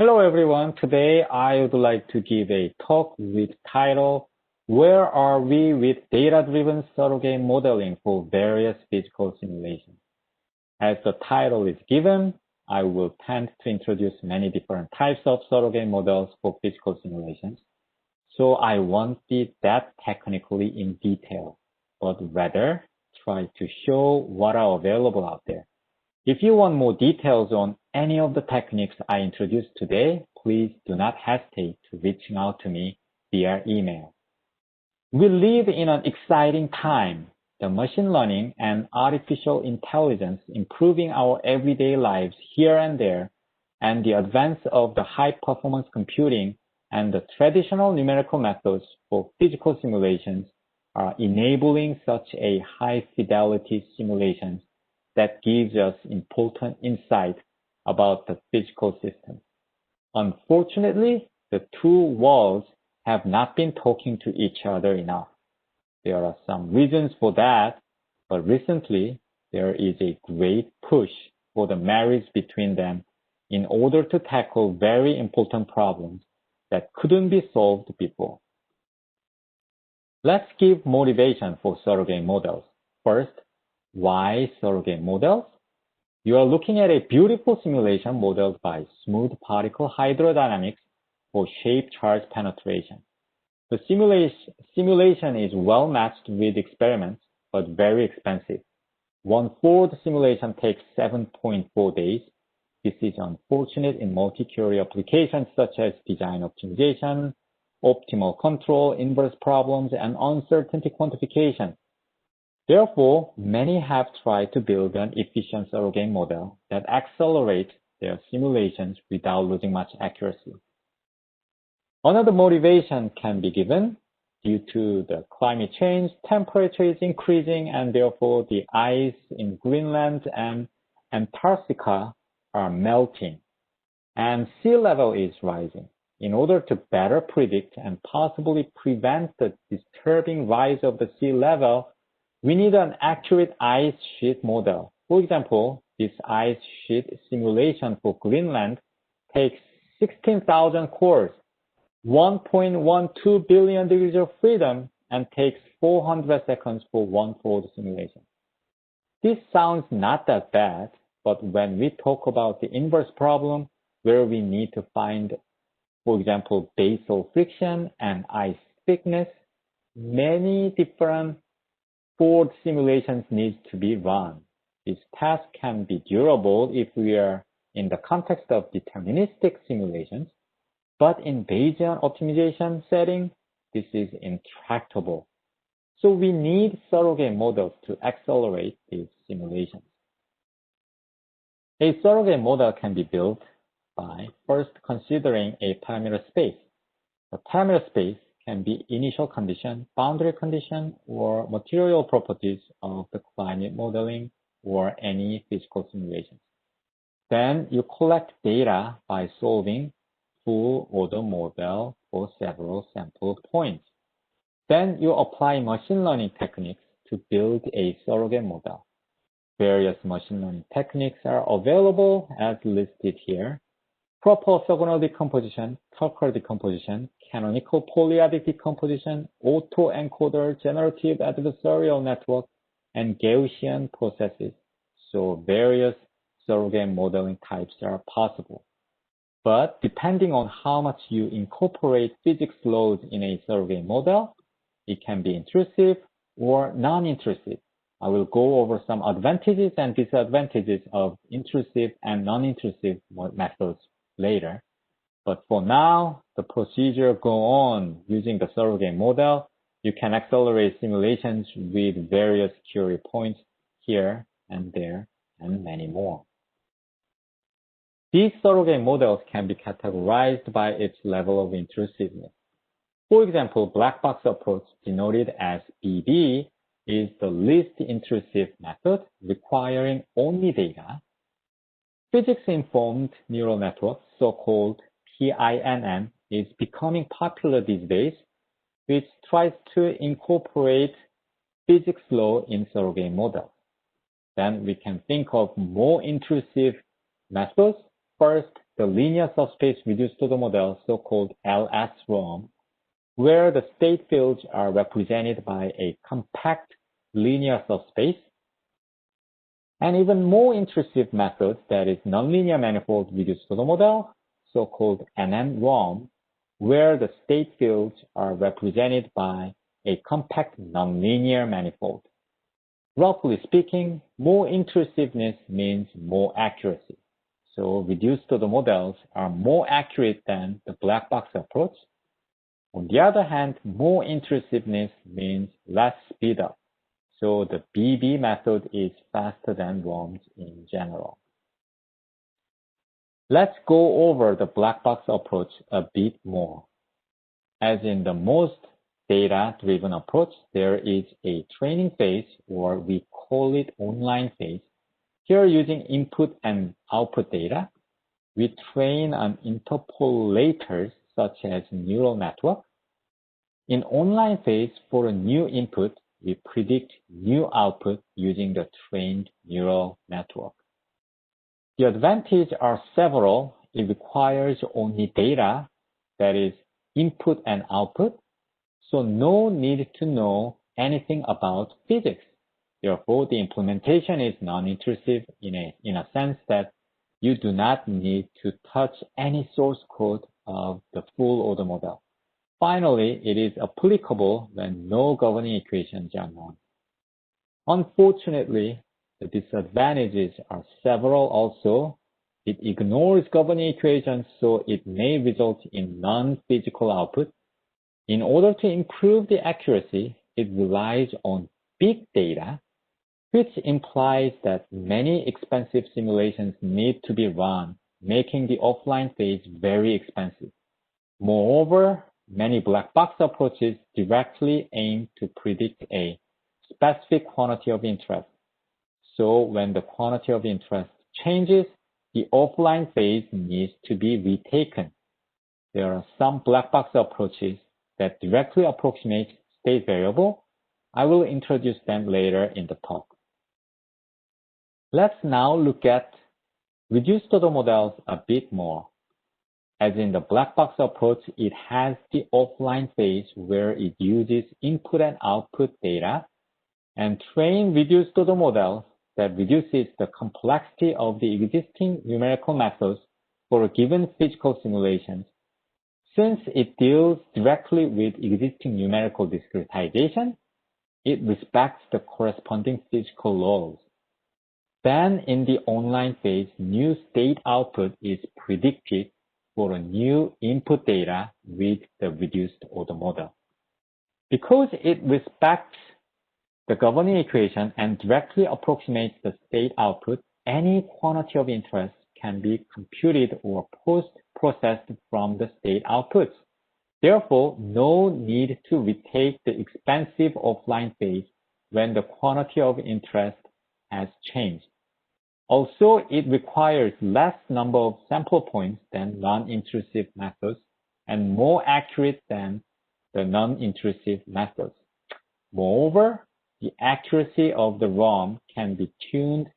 Hello everyone. Today I would like to give a talk with title, Where are we with data-driven surrogate modeling for various physical simulations? As the title is given, I will tend to introduce many different types of surrogate models for physical simulations. So I won't be that technically in detail, but rather try to show what are available out there. If you want more details on any of the techniques I introduced today, please do not hesitate to reaching out to me via email. We live in an exciting time. The machine learning and artificial intelligence improving our everyday lives here and there, and the advance of the high-performance computing and the traditional numerical methods for physical simulations are enabling such a high-fidelity simulations that gives us important insight about the physical system. Unfortunately, the two worlds have not been talking to each other enough. There are some reasons for that, but recently there is a great push for the marriage between them in order to tackle very important problems that couldn't be solved before. Let's give motivation for surrogate models. First, why surrogate models? You are looking at a beautiful simulation modeled by smooth particle hydrodynamics for shape charge penetration. The simulation is well matched with experiments, but very expensive. One Ford simulation takes 7.4 days. This is unfortunate in multi-query applications such as design optimization, optimal control, inverse problems, and uncertainty quantification. Therefore, many have tried to build an efficient surrogate model that accelerates their simulations without losing much accuracy. Another motivation can be given due to the climate change, temperature is increasing, and therefore the ice in Greenland and Antarctica are melting, and sea level is rising. In order to better predict and possibly prevent the disturbing rise of the sea level, we need an accurate ice sheet model. For example, this ice sheet simulation for Greenland takes 16,000 cores, 1.12 billion degrees of freedom, and takes 400 seconds for one Ford simulation. This sounds not that bad, but when we talk about the inverse problem, where we need to find, for example, basal friction and ice thickness, many different Ford simulations need to be run. This task can be durable if we are in the context of deterministic simulations, but in Bayesian optimization setting, this is intractable. So we need surrogate models to accelerate these simulations. A surrogate model can be built by first considering a parameter space. The parameter space can be initial condition, boundary condition, or material properties of the climate modeling or any physical simulations. Then you collect data by solving full order model for several sample points. Then you apply machine learning techniques to build a surrogate model. Various machine learning techniques are available as listed here. Proper orthogonal decomposition, Tucker decomposition, canonical polyadic decomposition, autoencoder, generative adversarial network, and Gaussian processes. So various surrogate modeling types are possible. But depending on how much you incorporate physics loads in a surrogate model, it can be intrusive or non-intrusive. I will go over some advantages and disadvantages of intrusive and non-intrusive methods later. But for now, the procedure go on using the surrogate model. You can accelerate simulations with various query points here and there and many more. These surrogate models can be categorized by its level of intrusiveness. For example, black box approach, denoted as BB, is the least intrusive method requiring only data. Physics-informed neural networks, so-called PINN, is becoming popular these days, which tries to incorporate physics law in surrogate models. Then we can think of more intrusive methods. First, the linear subspace reduced to the model, so-called LSROM, where the state fields are represented by a compact linear subspace, and even more intrusive method that is nonlinear manifold reduced to the model, so-called NMROM, where the state fields are represented by a compact nonlinear manifold. Roughly speaking, more intrusiveness means more accuracy. So reduced to the models are more accurate than the black box approach. On the other hand, more intrusiveness means less speed up. So the BB method is faster than ROMs in general. Let's go over the black box approach a bit more. As in the most data-driven approach, there is a training phase, or we call it online phase. Here, using input and output data, we train on interpolators such as neural network. In online phase, for a new input, we predict new output using the trained neural network. The advantages are several. It requires only data, that is, input and output, so no need to know anything about physics. Therefore, the implementation is non-intrusive in a sense that you do not need to touch any source code of the full order model. Finally, it is applicable when no governing equations are known. Unfortunately, the disadvantages are several also. It ignores governing equations, so it may result in non-physical output. In order to improve the accuracy, it relies on big data, which implies that many expensive simulations need to be run, making the offline phase very expensive. Moreover, many black box approaches directly aim to predict a specific quantity of interest. So when the quantity of interest changes, the offline phase needs to be retaken. There are some black box approaches that directly approximate state variable. I will introduce them later in the talk. Let's now look at reduced order models a bit more. As in the black box approach, it has the offline phase where it uses input and output data and train reduced order models that reduces the complexity of the existing numerical methods for a given physical simulations. Since it deals directly with existing numerical discretization, it respects the corresponding physical laws. Then in the online phase, new state output is predicted for a new input data with the reduced order model. Because it respects the governing equation and directly approximates the state output, any quantity of interest can be computed or post-processed from the state outputs. Therefore, no need to retake the expensive offline phase when the quantity of interest has changed. Also, it requires less number of sample points than non-intrusive methods and more accurate than the non-intrusive methods. Moreover, the accuracy of the ROM can be tuned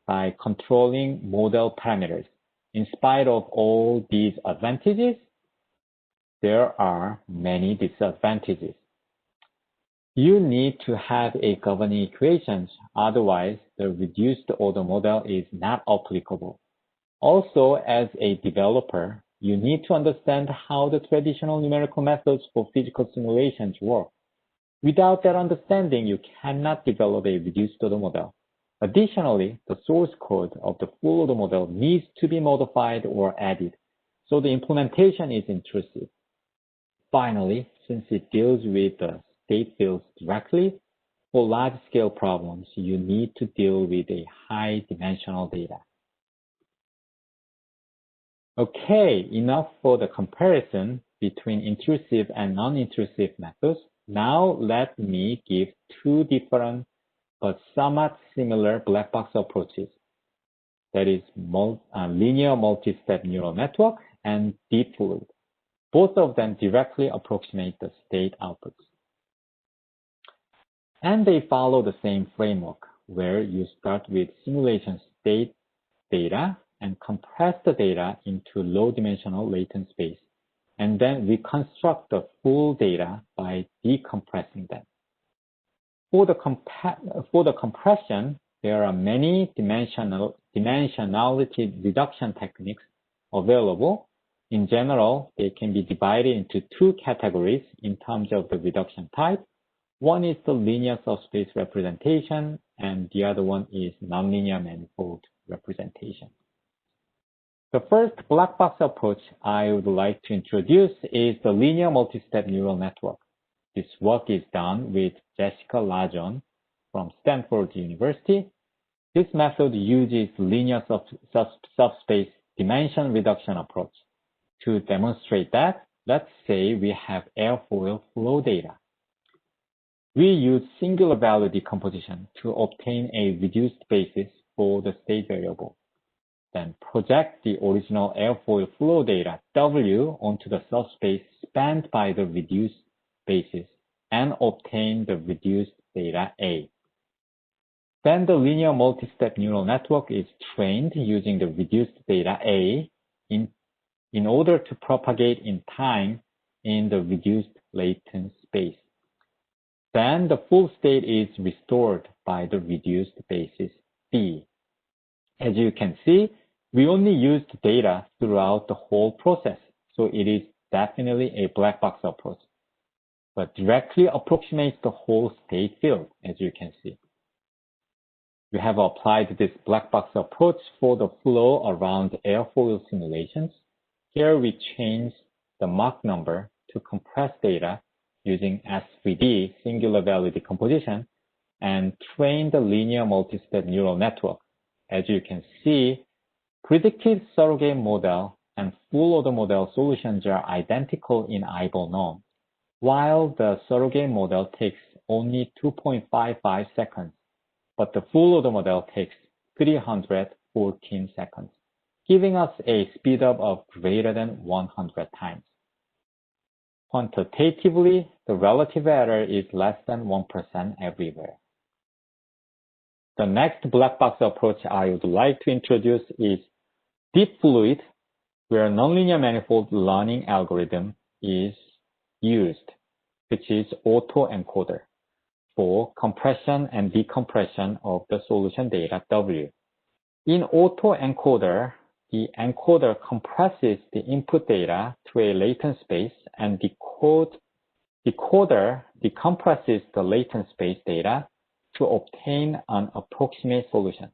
by controlling model parameters. In spite of all these advantages, there are many disadvantages. You need to have a governing equations, otherwise the reduced order model is not applicable. Also, as a developer, you need to understand how the traditional numerical methods for physical simulations work. Without that understanding, you cannot develop a reduced order model. Additionally, the source code of the full order model needs to be modified or added, so the implementation is intrusive. Finally, since it deals with the state fields directly, for large-scale problems, you need to deal with a high-dimensional data. Okay, enough for the comparison between intrusive and non-intrusive methods. Now let me give two different but somewhat similar black box approaches. That is linear multi-step neural network and deep fluid. Both of them directly approximate the state outputs. And they follow the same framework, where you start with simulation state data and compress the data into low-dimensional latent space, and then reconstruct the full data by decompressing them. For the compression, there are many dimensionality reduction techniques available. In general, they can be divided into two categories in terms of the reduction type. One is the linear subspace representation, and the other one is nonlinear manifold representation. The first black box approach I would like to introduce is the linear multi-step neural network. This work is done with Jessica Lajon from Stanford University. This method uses linear subspace dimension reduction approach to demonstrate that, let's say we have airfoil flow data. We use singular value decomposition to obtain a reduced basis for the state variable. Then project the original airfoil flow data W onto the subspace spanned by the reduced basis and obtain the reduced data A. Then the linear multi-step neural network is trained using the reduced data A in order to propagate in time in the reduced latent space. Then the full state is restored by the reduced basis B. As you can see, we only used data throughout the whole process, so it is definitely a black box approach, but directly approximates the whole state field, as you can see. We have applied this black box approach for the flow around airfoil simulations. Here we change the Mach number to compress data using SVD, singular value decomposition, and train the linear multi-step neural network. As you can see, predicted surrogate model and full order model solutions are identical in eyeball norm, while the surrogate model takes only 2.55 seconds, but the full order model takes 314 seconds, giving us a speedup of greater than 100 times. Quantitatively, the relative error is less than 1% everywhere. The next black box approach I would like to introduce is deep fluid, where nonlinear manifold learning algorithm is used, which is autoencoder, for compression and decompression of the solution data W. In autoencoder, the encoder compresses the input data to a latent space, and decoder decompresses the latent space data to obtain an approximate solution.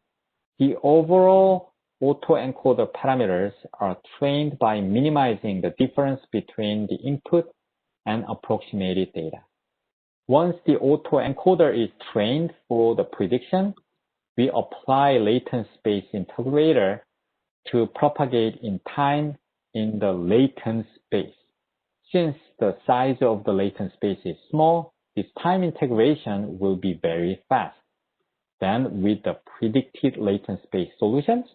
The overall autoencoder parameters are trained by minimizing the difference between the input and approximated data. Once the autoencoder is trained for the prediction, we apply latent space integrator to propagate in time in the latent space. Since the size of the latent space is small, this time integration will be very fast. Then with the predicted latent space solutions,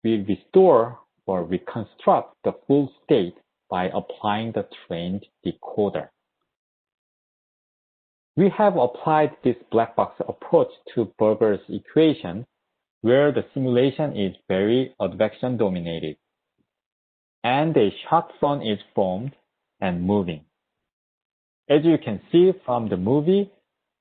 we restore or reconstruct the full state by applying the trained decoder. We have applied this black box approach to Berger's equation, where the simulation is very advection dominated, and a shock front is formed and moving. As you can see from the movie,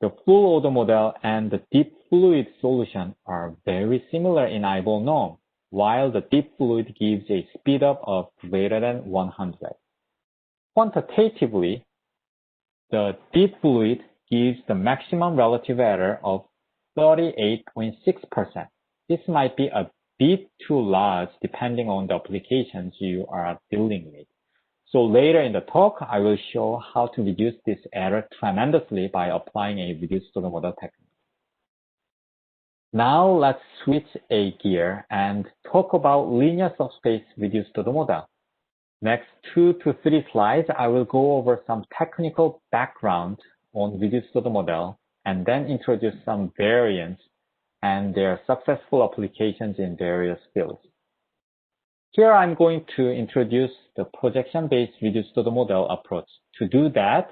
the full order model and the deep fluid solution are very similar in eyeball norm, while the deep fluid gives a speedup of greater than 100. Quantitatively, the deep fluid gives the maximum relative error of 38.6%. This might be a bit too large depending on the applications you are dealing with. So later in the talk, I will show how to reduce this error tremendously by applying a reduced order model technique. Now let's switch a gear and talk about linear subspace reduced order model. Next 2 to 3 slides, I will go over some technical background on reduced order model and then introduce some variants and their successful applications in various fields. Here I'm going to introduce the projection-based reduced order model approach. To do that,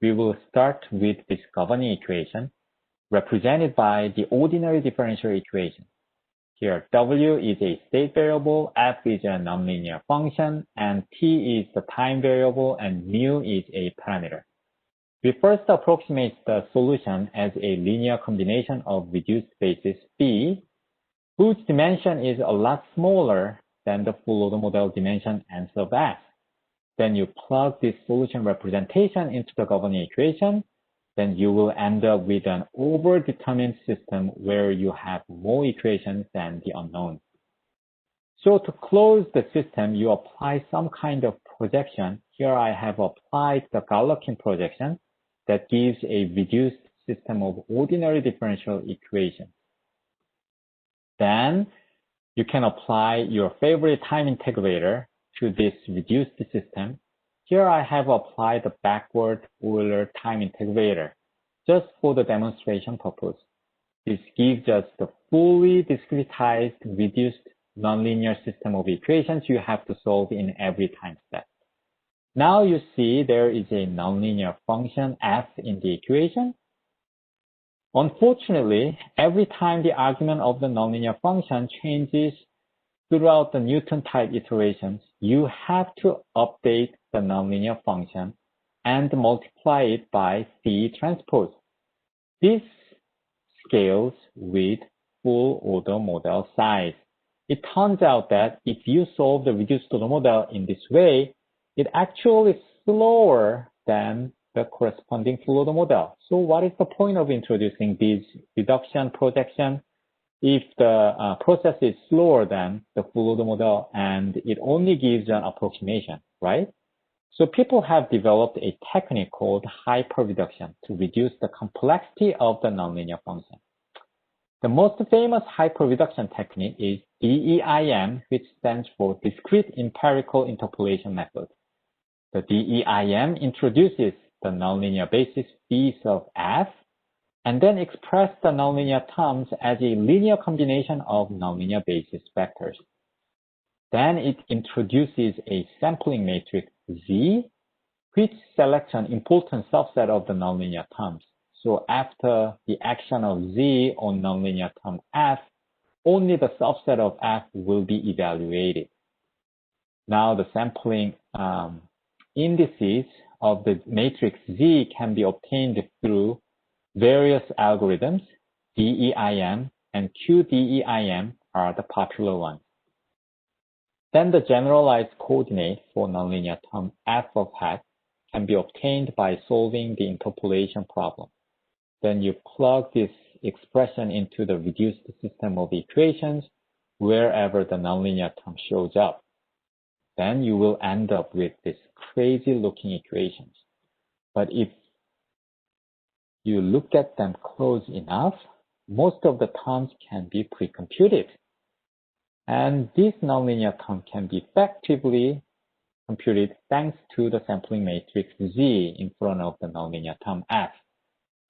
we will start with this governing equation, represented by the ordinary differential equation. Here, W is a state variable, F is a nonlinear function, and T is the time variable, and mu is a parameter. We first approximate the solution as a linear combination of reduced basis phi, whose dimension is a lot smaller than the full order model dimension n sub f. Then you plug this solution representation into the governing equation, then you will end up with an overdetermined system where you have more equations than the unknown. So to close the system, you apply some kind of projection. Here I have applied the Galerkin projection that gives a reduced system of ordinary differential equations. Then you can apply your favorite time integrator to this reduced system. Here I have applied the backward Euler time integrator just for the demonstration purpose. This gives us the fully discretized, reduced nonlinear system of equations you have to solve in every time step. Now you see there is a nonlinear function f in the equation. Unfortunately, every time the argument of the nonlinear function changes throughout the Newton-type iterations, you have to update the nonlinear function and multiply it by phi transpose. This scales with full order model size. It turns out that if you solve the reduced order model in this way, it actually is slower than the corresponding full order model. So what is the point of introducing this reduction projection if the process is slower than the full order model and it only gives an approximation, right? So people have developed a technique called hyperreduction to reduce the complexity of the nonlinear function. The most famous hyperreduction technique is DEIM, which stands for Discrete Empirical Interpolation Method. The DEIM introduces the nonlinear basis phi sub f, and then express the nonlinear terms as a linear combination of nonlinear basis vectors. Then it introduces a sampling matrix Z, which selects an important subset of the nonlinear terms. So after the action of Z on nonlinear term F, only the subset of F will be evaluated. Now the sampling indices of the matrix Z can be obtained through various algorithms. DEIM and QDEIM are the popular ones. Then the generalized coordinate for nonlinear term f of hat can be obtained by solving the interpolation problem. Then you plug this expression into the reduced system of equations wherever the nonlinear term shows up. Then you will end up with this crazy looking equations. But if you look at them close enough, most of the terms can be pre-computed. And this nonlinear term can be effectively computed thanks to the sampling matrix Z in front of the nonlinear term F.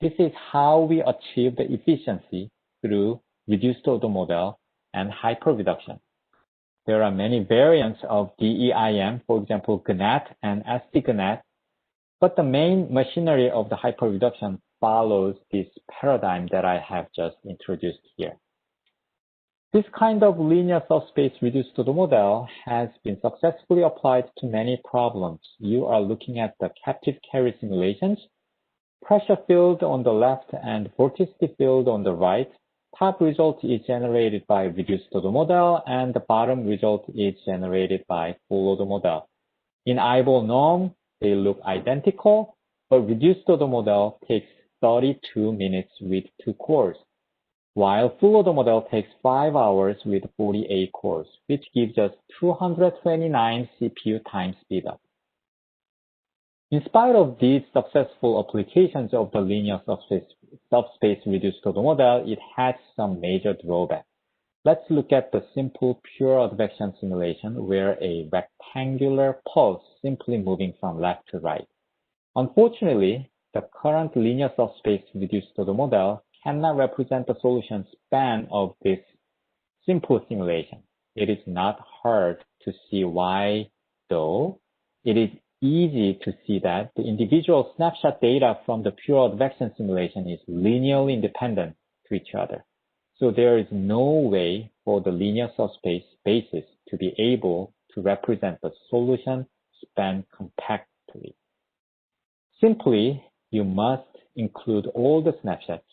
This is how we achieve the efficiency through reduced order model and hyperreduction. There are many variants of DEIM, for example, GNAT and SD-GNAT, but the main machinery of the hyperreduction follows this paradigm that I have just introduced here. This kind of linear subspace reduced order model has been successfully applied to many problems. You are looking at the captive carry simulations, pressure field on the left and vorticity field on the right. Top result is generated by reduced order model and the bottom result is generated by full order model. In eyeball norm, they look identical, but reduced order model takes 32 minutes with 2 cores, while full order model takes 5 hours with 48 cores, which gives us 229 CPU time speedup. In spite of these successful applications of the linear subspace reduced order model, it has some major drawbacks. Let's look at the simple pure advection simulation where a rectangular pulse simply moving from left to right. Unfortunately, the current linear subspace reduced order model cannot represent the solution span of this simple simulation. It is not hard to see why, though. It is easy to see that the individual snapshot data from the pure advection simulation is linearly independent to each other. So there is no way for the linear subspace basis to be able to represent the solution span compactly. Simply, you must include all the snapshots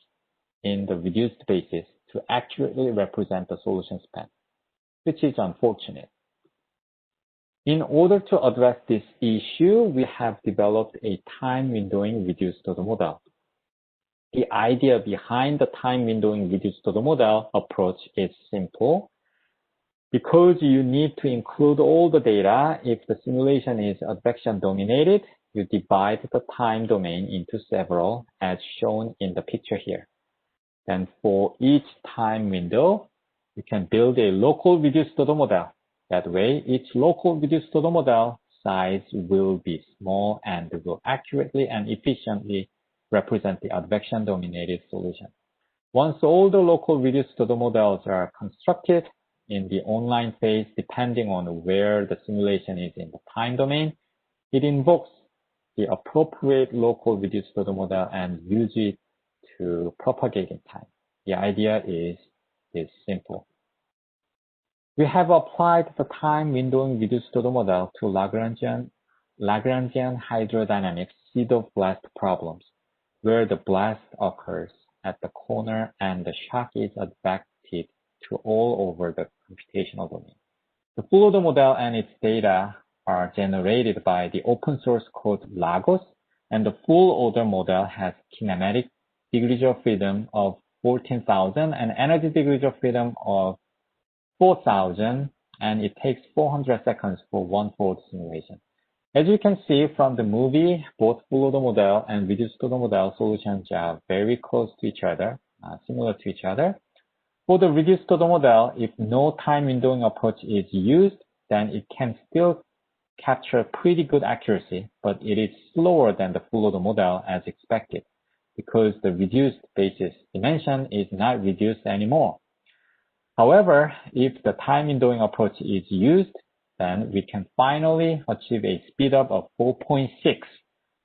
in the reduced basis to accurately represent the solution span, which is unfortunate. In order to address this issue, we have developed a time windowing reduced order model. The idea behind the time windowing reduced order model approach is simple. Because you need to include all the data, if the simulation is advection dominated, you divide the time domain into several, as shown in the picture here. Then for each time window, you can build a local reduced order model. That way, each local reduced order model size will be small and will accurately and efficiently represent the advection dominated solution. Once all the local reduced order models are constructed in the online phase, depending on where the simulation is in the time domain, it invokes the appropriate local reduced order model and use it to propagate in time. The idea is simple. We have applied the time windowing reduced order model to Lagrangian hydrodynamics seed of blast problems, where the blast occurs at the corner and the shock is advected to all over the computational domain. The full order model and its data are generated by the open source code Lagos, and the full order model has kinematic degrees of freedom of 14,000 and energy degrees of freedom of 4,000, and it takes 400 seconds for one-fold simulation. As you can see from the movie, both full order model and reduced order model solutions are very close to each other, similar to each other. For the reduced order model, if no time windowing approach is used, then it can still capture pretty good accuracy, but it is slower than the full order model as expected, because the reduced basis dimension is not reduced anymore. However, if the time windowing approach is used, then we can finally achieve a speed up of 4.6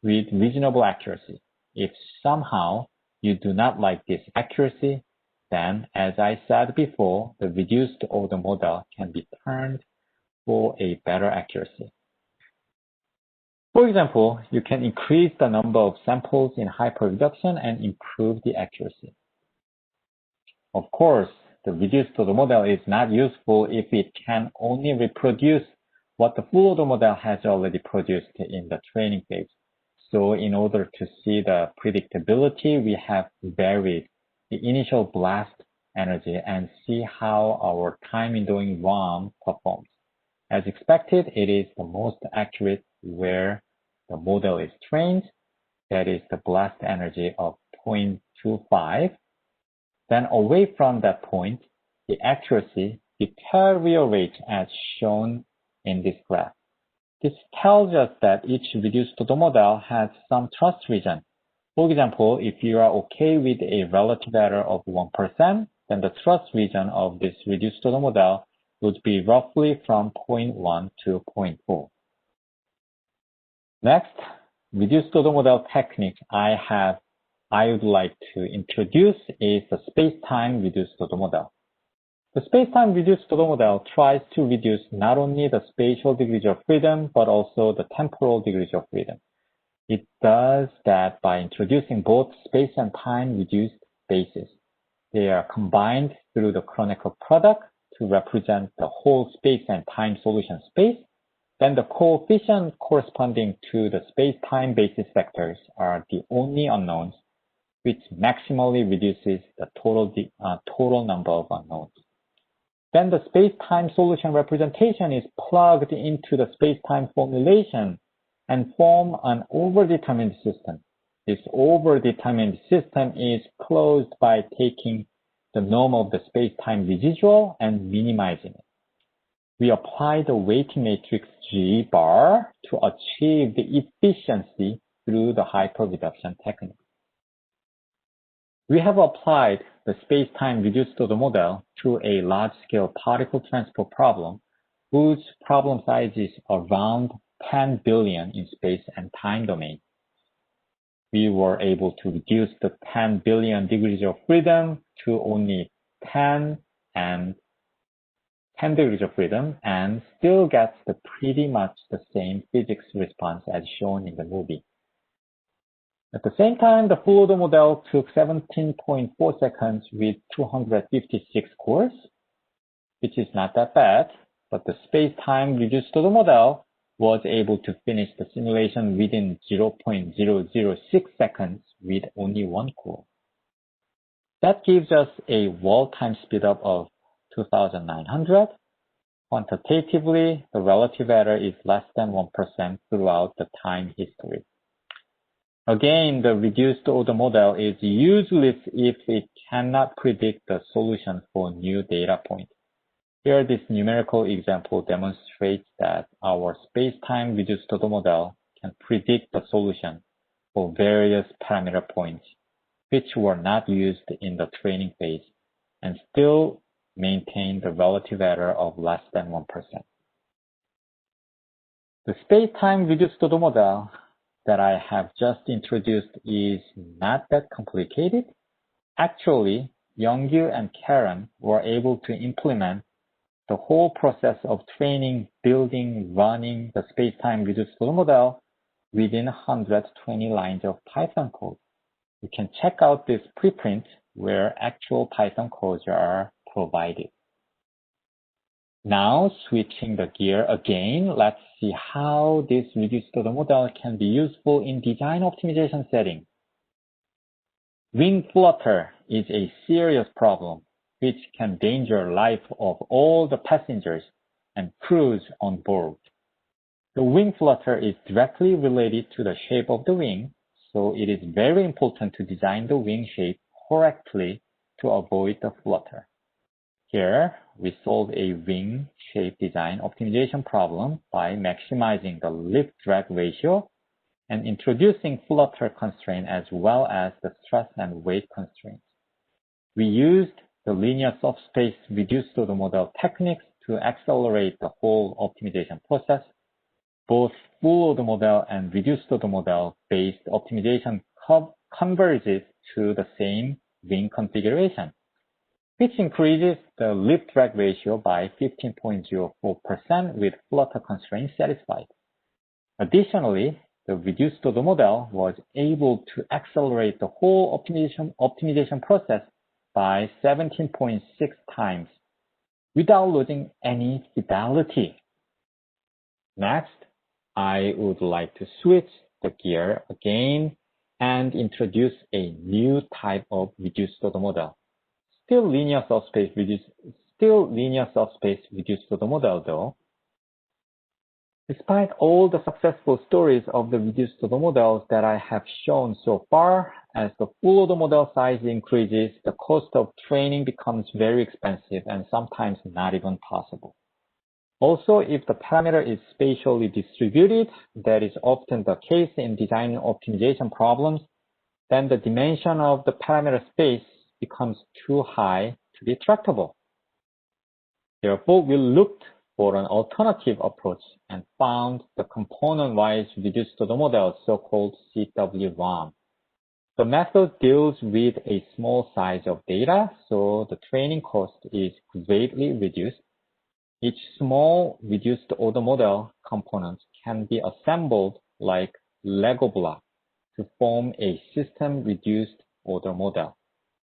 with reasonable accuracy. If somehow you do not like this accuracy, then as I said before, the reduced order model can be turned for a better accuracy. For example, you can increase the number of samples in hyperreduction and improve the accuracy. Of course, the reduced order model is not useful if it can only reproduce what the full order model has already produced in the training phase. So in order to see the predictability, we have varied the initial blast energy and see how our time windowing ROM performs. As expected, it is the most accurate where the model is trained, that is the blast energy of 0.25. Then away from that point, the accuracy deteriorates as shown in this graph. This tells us that each reduced order model has some trust region. For example, if you are okay with a relative error of 1%, then the trust region of this reduced order model would be roughly from 0.1 to 0.4. Next, reduced order model technique I would like to introduce is the space-time reduced order model. The space-time reduced order model tries to reduce not only the spatial degrees of freedom, but also the temporal degrees of freedom. It does that by introducing both space and time reduced bases. They are combined through the Kronecker product to represent the whole space and time solution space. Then the coefficient corresponding to the space-time basis vectors are the only unknowns, which maximally reduces the total number of unknowns. Then the space-time solution representation is plugged into the space-time formulation and form an overdetermined system. This overdetermined system is closed by taking the norm of the space-time residual and minimizing it. We apply the weighting matrix G bar to achieve the efficiency through the hyperreduction technique. We have applied the space-time reduced order model to a large-scale particle transport problem whose problem size is around 10 billion in space and time domain. We were able to reduce the 10 billion degrees of freedom to only 10 and 10 degrees of freedom and still gets pretty much the same physics response as shown in the movie. At the same time, the full order model took 17.4 seconds with 256 cores, which is not that bad, but the space-time reduced order model was able to finish the simulation within 0.006 seconds with only one core. That gives us a wall time speedup of 2,900. Quantitatively, the relative error is less than 1% throughout the time history. Again, the reduced order model is useless if it cannot predict the solution for new data points. Here, this numerical example demonstrates that our space-time reduced order model can predict the solution for various parameter points, which were not used in the training phase, and still maintain the relative error of less than 1%. The space-time reduced order model that I have just introduced is not that complicated. Actually, Youngyu and Karen were able to implement the whole process of training, building, running the space-time reduced order model within 120 lines of Python code. You can check out this preprint where actual Python codes are provided. Now, switching the gear again, let's see how this reduced order model can be useful in design optimization setting. Wing flutter is a serious problem which can endanger life of all the passengers and crews on board. The wing flutter is directly related to the shape of the wing, so it is very important to design the wing shape correctly to avoid the flutter. Here, we solve a wing shape design optimization problem by maximizing the lift-drag ratio and introducing flutter constraint as well as the stress and weight constraints. We used the linear subspace reduced order model techniques to accelerate the whole optimization process. Both full order model and reduced order model based optimization converges to the same wing configuration, which increases the lift-drag ratio by 15.04% with flutter constraints satisfied. Additionally, the reduced order model was able to accelerate the whole optimization process by 17.6 times without losing any fidelity. Next, I would like to switch the gear again and introduce a new type of reduced order model. Still linear subspace reduced order model though. Despite all the successful stories of the reduced order models that I have shown so far, as the full order model size increases, the cost of training becomes very expensive and sometimes not even possible. Also, if the parameter is spatially distributed, that is often the case in design optimization problems, then the dimension of the parameter space becomes too high to be tractable. Therefore, we looked for an alternative approach and found the component-wise reduced order model, so-called CW-ROM. The method deals with a small size of data, so the training cost is greatly reduced. Each small reduced order model component can be assembled like Lego block to form a system reduced order model.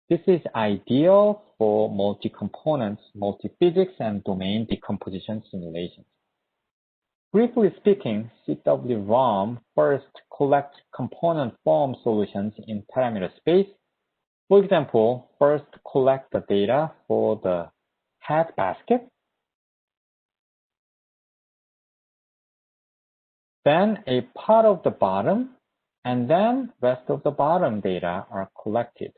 This is ideal for multi-components, multi-physics, and domain decomposition simulations. Briefly speaking, CW-ROM first collects component form solutions in parameter space. For example, first collect the data for the head basket, then a part of the bottom, and then rest of the bottom data are collected.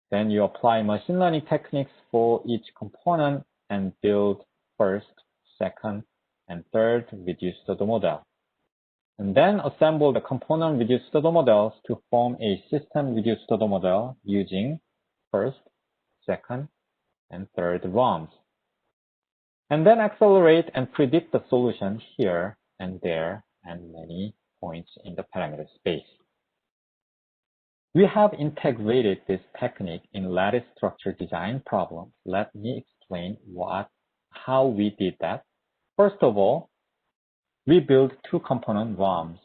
Then you apply machine learning techniques for each component and build first, second, and third reduced order model. And then assemble the component reduced order models to form a system reduced order model using first, second, and third ROMs. And then accelerate and predict the solution here and there and many points in the parameter space. We have integrated this technique in lattice structure design problems. Let me explain what how we did that. First of all, we built two-component ROMs,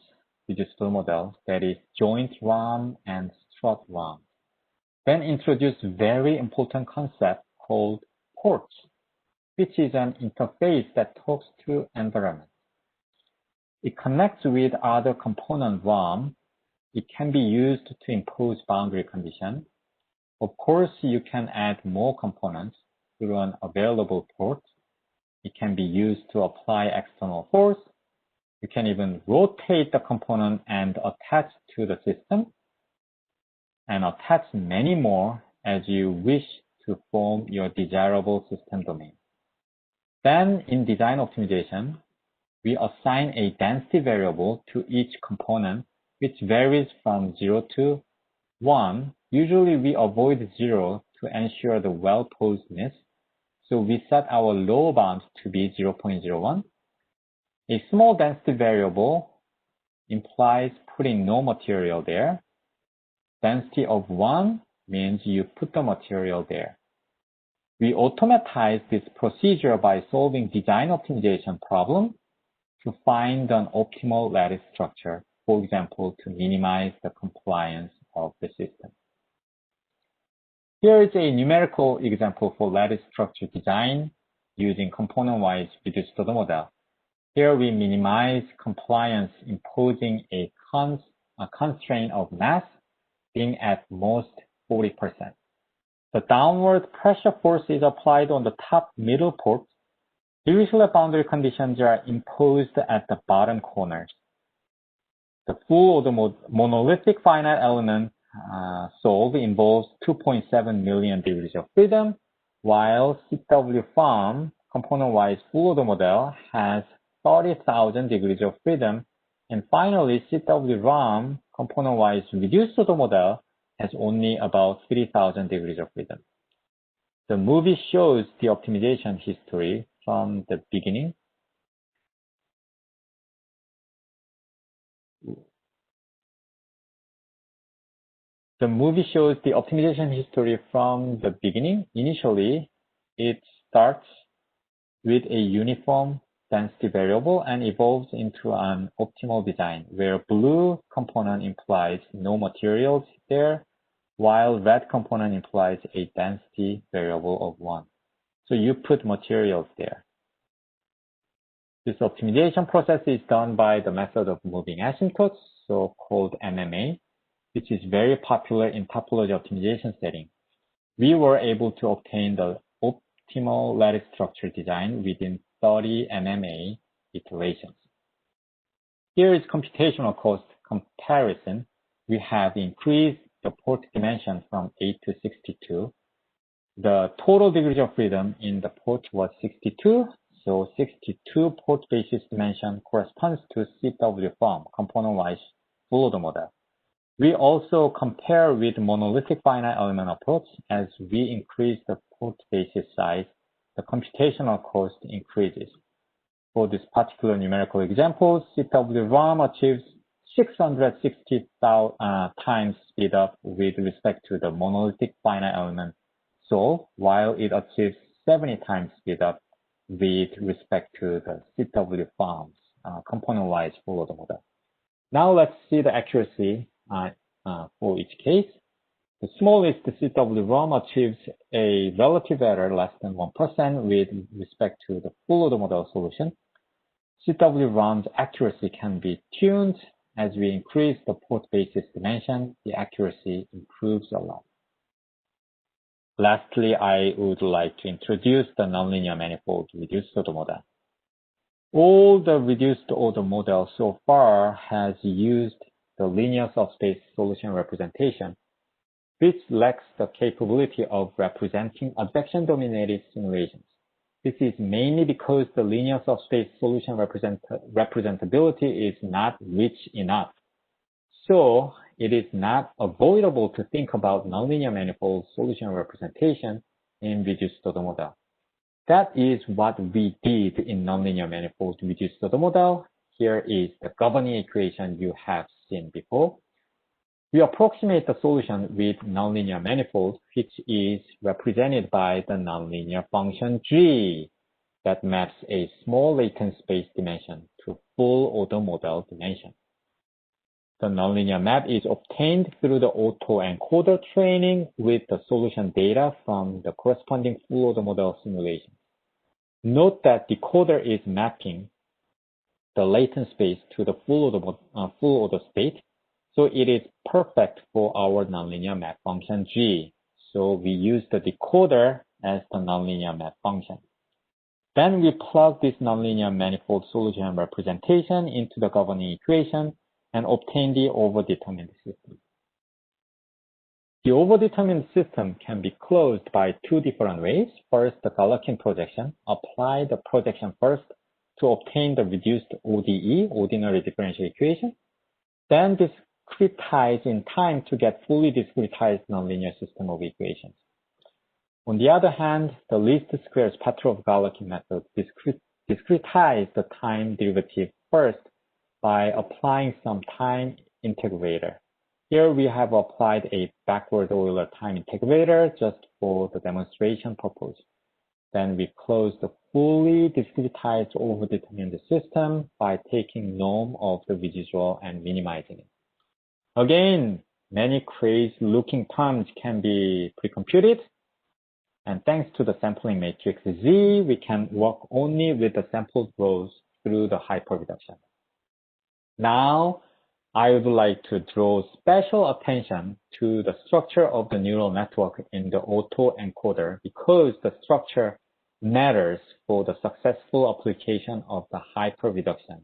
digital model, that is joint ROM and strut ROM. Then introduced very important concept called ports, which is an interface that talks to environment. It connects with other component ROM. It can be used to impose boundary condition. Of course, you can add more components through an available port. It can be used to apply external force. You can even rotate the component and attach to the system, and attach many more as you wish to form your desirable system domain. Then in design optimization, we assign a density variable to each component, which varies from 0 to 1. Usually we avoid 0 to ensure the well-posedness, so we set our lower bound to be 0.01. A small density variable implies putting no material there. Density of 1 means you put the material there. We automatize this procedure by solving design optimization problem to find an optimal lattice structure, for example, to minimize the compliance of the system. Here is a numerical example for lattice structure design using component-wise reduced order model. Here we minimize compliance imposing a constraint of mass being at most 40%. The downward pressure force is applied on the top middle port. Usually boundary conditions are imposed at the bottom corners. The full order monolithic finite element solve involves 2.7 million degrees of freedom, while CW-FARM component-wise full order model has 30,000 degrees of freedom. And finally, CW-ROM component-wise reduced order model has only about 3,000 degrees of freedom. The movie shows the optimization history from the beginning. The movie shows the optimization history from the beginning. Initially, it starts with a uniform density variable and evolves into an optimal design where blue component implies no materials there, while red component implies a density variable of 1. So you put materials there. This optimization process is done by the method of moving asymptotes, so called MMA, which is very popular in topology optimization setting. We were able to obtain the optimal lattice structure design within 30 MMA iterations. Here is computational cost comparison. We have increased the port dimension from 8 to 62. The total degrees of freedom in the port was 62, so 62 port basis dimension corresponds to CW-FARM component-wise full order model. We also compare with monolithic finite element approach. As we increase the port basis size, the computational cost increases. For this particular numerical example, CW-ROM achieves 660 times speed up with respect to the monolithic finite element solve, while it achieves 70 times speed up with respect to the CW-FARM's component-wise full order model. Now let's see the accuracy for each case. The smallest CW-ROM achieves a relative error less than 1% with respect to the full order model solution. CW-ROM's accuracy can be tuned. As we increase the port basis dimension, the accuracy improves a lot. Lastly, I would like to introduce the nonlinear manifold reduced order model. All the reduced order model so far has used the linear subspace solution representation, which lacks the capability of representing advection-dominated simulations. This is mainly because the linear subspace solution representability is not rich enough. So it is not avoidable to think about nonlinear manifold solution representation in reduced order model. That is what we did in nonlinear manifold reduced order model. Here is the governing equation you have seen before. We approximate the solution with nonlinear manifold, which is represented by the nonlinear function G. that maps a small latent space dimension to full order model dimension. The nonlinear map is obtained through the autoencoder training with the solution data from the corresponding full order model simulation. Note that decoder is mapping the latent space to the full order state, so it is perfect for our nonlinear map function G. So we use the decoder as the nonlinear map function. Then we plug this nonlinear manifold solution representation into the governing equation and obtain the overdetermined system. The overdetermined system can be closed by two different ways. First, the Galerkin projection. Apply the projection first to obtain the reduced ODE, ordinary differential equation. Then discretize in time to get fully discretized nonlinear system of equations. On the other hand, the least squares Petrov-Galerkin method discretize the time derivative first by applying some time integrator. Here we have applied a backward Euler time integrator just for the demonstration purpose. Then we close the fully discretized overdetermined system by taking norm of the residual and minimizing it. Again, many crazy-looking terms can be pre-computed. And thanks to the sampling matrix Z, we can work only with the sampled rows through the hyperreduction. Now, I would like to draw special attention to the structure of the neural network in the autoencoder because the structure matters for the successful application of the hyperreduction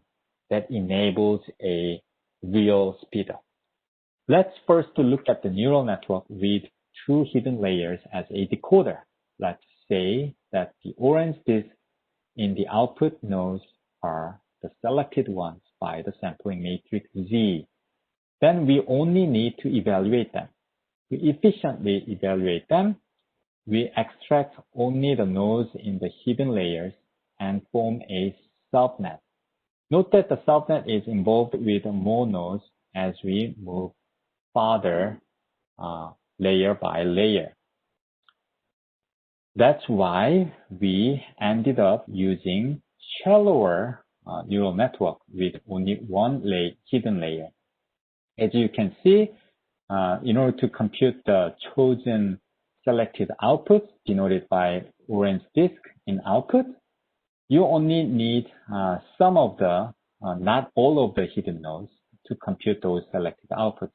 that enables a real speedup. Let's first look at the neural network with two hidden layers as a decoder. Let's say that the orange disks in the output nodes are the selected ones by the sampling matrix Z. Then we only need to evaluate them. To efficiently evaluate them, we extract only the nodes in the hidden layers and form a subnet. Note that the subnet is involved with more nodes as we move farther layer by layer. That's why we ended up using shallower neural network with only one hidden layer. As you can see, in order to compute the chosen selected outputs denoted by orange disk in output, you only need some of the, not all of the hidden nodes to compute those selected outputs.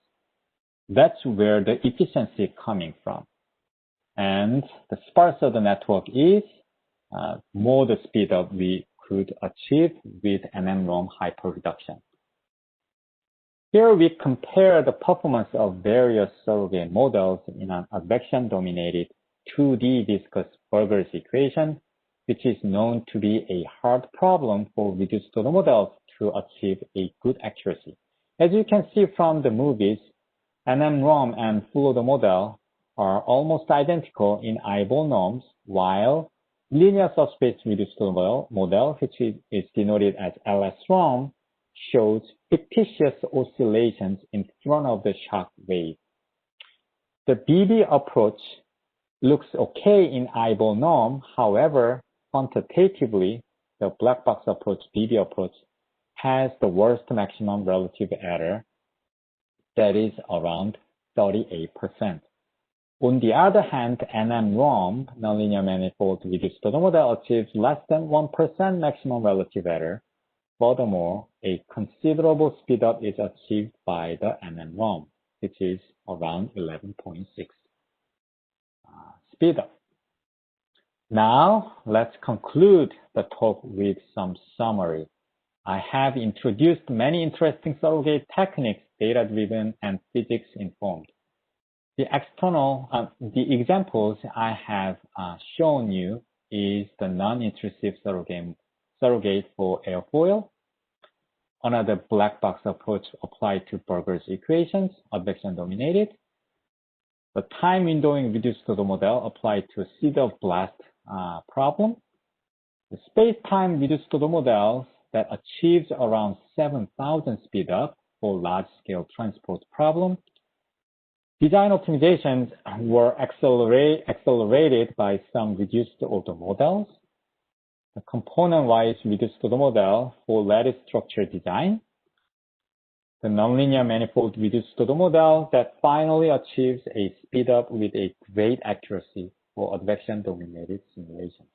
That's where the efficiency is coming from. And the sparser the network is, more the speed up we could achieve with NM-ROM hyperreduction. Here we compare the performance of various surrogate models in an advection-dominated 2D viscous Burgers equation, which is known to be a hard problem for reduced order models to achieve a good accuracy. As you can see from the movies, NM-ROM and full order model are almost identical in eyeball norms, while linear subspace reduced order model, which is denoted as LS-ROM, shows fictitious oscillations in front of the shock wave. The BB approach looks okay in eyeball norm. However, quantitatively, the black box approach, BB approach, has the worst maximum relative error, that is around 38%. On the other hand, NM-ROM, nonlinear manifold reduced order model, achieves less than 1% maximum relative error. Furthermore, a considerable speedup is achieved by the NM-ROM, which is around 11.6 speedup. Now, let's conclude the talk with some summary. I have introduced many interesting surrogate techniques, data-driven and physics-informed. The examples I have shown you is the non-intrusive surrogate for airfoil, another black box approach applied to Burgers equations, advection dominated, the time windowing reduced order model applied to a seed of blast problem, the space-time reduced order model that achieves around 7,000 speed up for large-scale transport problem. Design optimizations were accelerated by some reduced order models. the component-wise reduced model for lattice structure design, the nonlinear manifold reduced model that finally achieves a speed up with a great accuracy for advection-dominated simulations.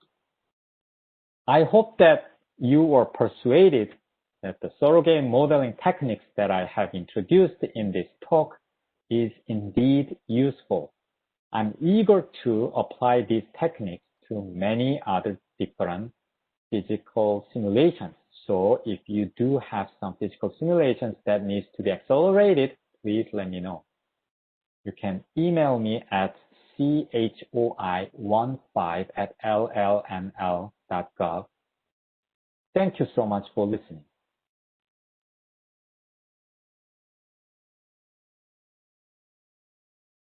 I hope that you were persuaded that the surrogate modeling techniques that I have introduced in this talk is indeed useful. I'm eager to apply these techniques to many other different physical simulations. So if you do have some physical simulations that needs to be accelerated, please let me know. You can email me at choi15@llml.gov. Thank you so much for listening.